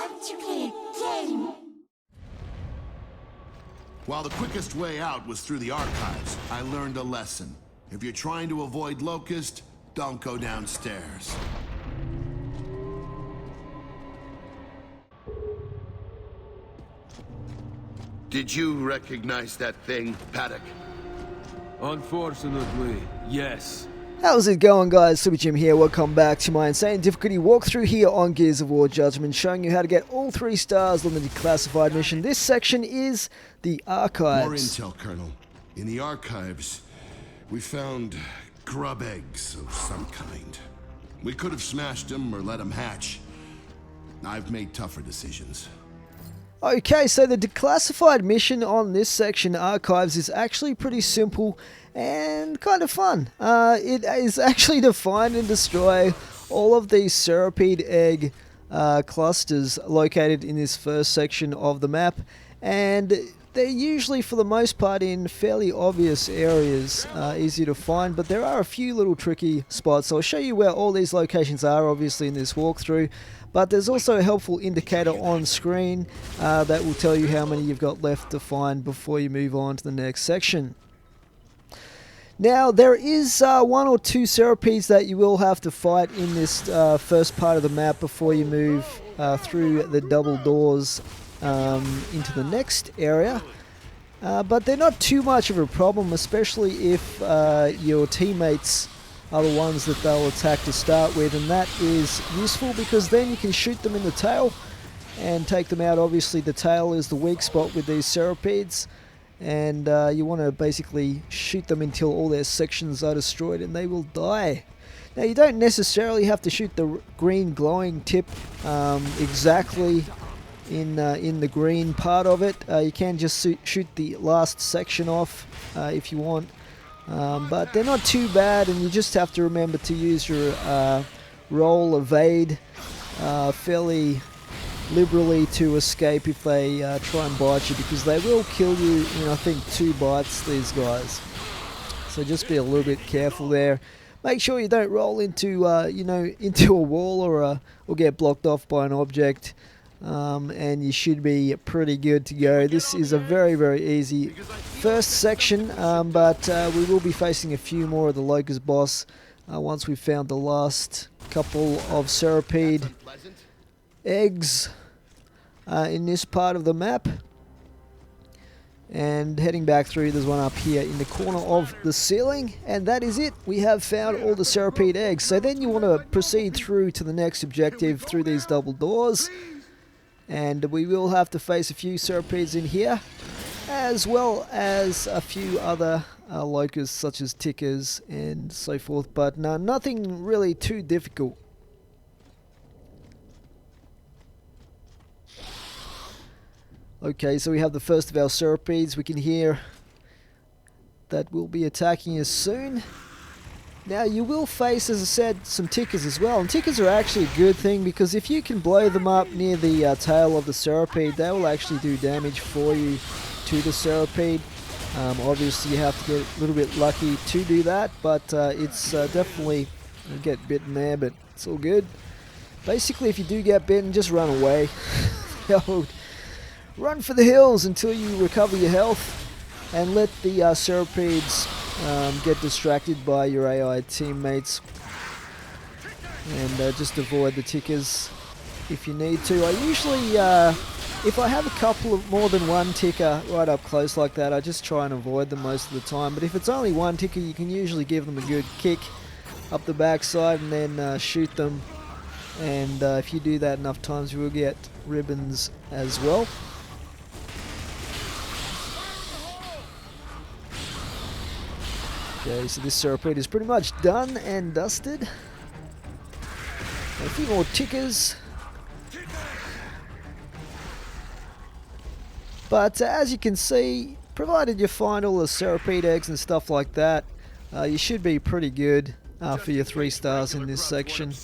Time to play a game. While the quickest way out was through the archives, I learned a lesson. If you're trying to avoid Locust, don't go downstairs. Did you recognize that thing, Paddock? Unfortunately, yes. How's it going, guys? Super Jim here. Welcome back to my insane difficulty walkthrough here on Gears of War Judgment, showing you how to get all 3 stars on the Declassified mission. This section is the archives. More intel, Colonel. In the archives, we found grub eggs of some kind. We could have smashed them or let them hatch. I've made tougher decisions. Okay, so the Declassified mission on this section, archives, is actually pretty simple and kind of fun. It is actually to find and destroy all of these Serapede egg clusters located in this first section of the map, and they're usually, for the most part, in fairly obvious areas, easy to find, but there are a few little tricky spots. So I'll show you where all these locations are, obviously, in this walkthrough, but there's also a helpful indicator on screen that will tell you how many you've got left to find before you move on to the next section. Now, there is 1 or 2 Serapedes that you will have to fight in this first part of the map before you move through the double doors into the next area, but they're not too much of a problem, especially if your teammates are the ones that they'll attack to start with, and that is useful because then you can shoot them in the tail and take them out. Obviously the tail is the weak spot with these Serapedes, and you want to basically shoot them until all their sections are destroyed and they will die. Now, you don't necessarily have to shoot the green glowing tip exactly in the green part of it. You can just shoot the last section off if you want, but they're not too bad, and you just have to remember to use your roll evade fairly liberally to escape if they try and bite you, because they will kill you in, I think, 2 bites, these guys. So just be a little bit careful there. Make sure you don't roll into into a wall or get blocked off by an object. And you should be pretty good to go. This is a very, very easy first section, but we will be facing a few more of the Locust boss once we've found the last couple of Serapede eggs in this part of the map. And heading back through, there's one up here in the corner of the ceiling, and that is it. We have found all the Serapede eggs. So then you want to proceed through to the next objective through these double doors. And we will have to face a few Serapedes in here, as well as a few other locusts such as tickers and so forth, but nothing really too difficult. Okay, so we have the first of our Serapedes. We can hear that will be attacking us soon. Now, you will face, as I said, some tickers as well, and tickers are actually a good thing, because if you can blow them up near the tail of the Serapede, they will actually do damage for you to the Serapede. Obviously you have to get a little bit lucky to do that, but it's definitely, you get bitten there, but it's all good. Basically, if you do get bitten, just run away. Run for the hills until you recover your health, and let the Serapedes get distracted by your AI teammates, and just avoid the tickers if you need to. I usually, if I have a couple of more than one ticker right up close like that, I just try and avoid them most of the time. But if it's only one ticker, you can usually give them a good kick up the backside and then shoot them. And if you do that enough times, you will get ribbons as well. Okay, so this Serapede is pretty much done and dusted. And a few more tickers. But as you can see, provided you find all the Serapede eggs and stuff like that, you should be pretty good for your 3 stars in this section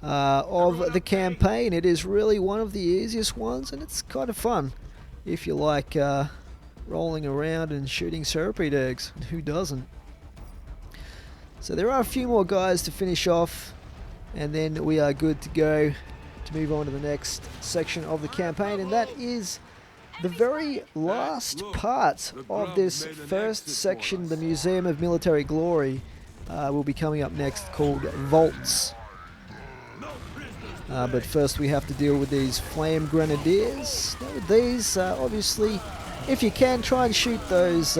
of the campaign. It is really one of the easiest ones, and it's kind of fun if you like rolling around and shooting Serapede eggs. Who doesn't? So there are a few more guys to finish off, and then we are good to go to move on to the next section of the campaign, and that is the very last part of this first section, the Museum of Military Glory, will be coming up next, called Vaults. But first we have to deal with these flame grenadiers. Now with these, obviously, if you can, try and shoot those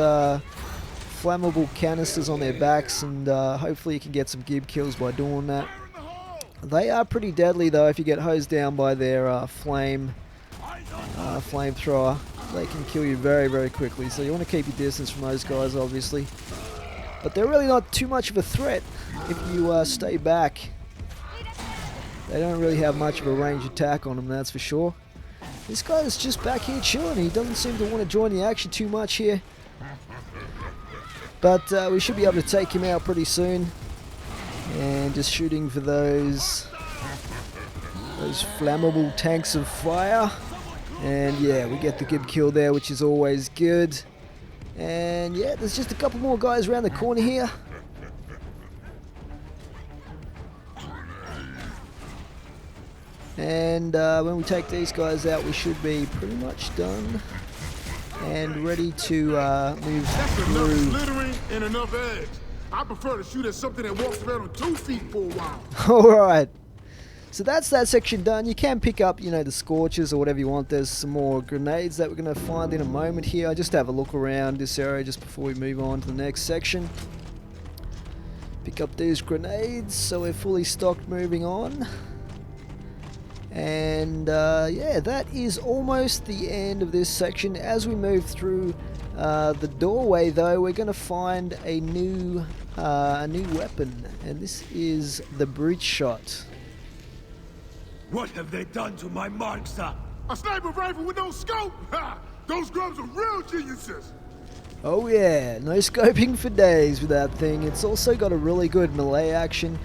flammable canisters on their backs, and hopefully you can get some gib kills by doing that. They are pretty deadly though. If you get hosed down by their flamethrower, they can kill you very, very quickly. So you want to keep your distance from those guys, obviously. But they're really not too much of a threat if you stay back. They don't really have much of a range attack on them, that's for sure. This guy is just back here chilling. He doesn't seem to want to join the action too much here. But we should be able to take him out pretty soon. And just shooting for those flammable tanks of fire. And yeah, we get the gib kill there, which is always good. And yeah, there's just a couple more guys around the corner here. And when we take these guys out, we should be pretty much done and ready to move through. Enough littering and enough eggs. I prefer to shoot at something that walks around on 2 feet for a while. Alright, so that's that section done. You can pick up, you know, the scorches or whatever you want. There's some more grenades that we're going to find in a moment here. I just have a look around this area just before we move on to the next section. Pick up these grenades so we're fully stocked moving on. And yeah, that is almost the end of this section. As we move through the doorway though, we're going to find a new weapon, and this is the breach shot. What have they done to my mark, sir? A sniper rifle with no scope! Ha! Those grubs are real geniuses! Oh yeah, no scoping for days with that thing. It's also got a really good melee action.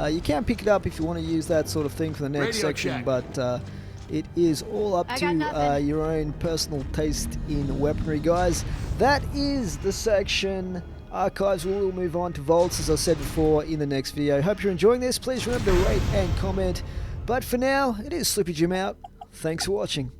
You can pick it up if you want to use that sort of thing for the next section, but it is all up to your own personal taste in weaponry, guys. That is the section Archives. We will move on to Vaults, as I said before, in the next video. Hope you're enjoying this. Please remember to rate and comment. But for now, it is Slippy Jim out. Thanks for watching.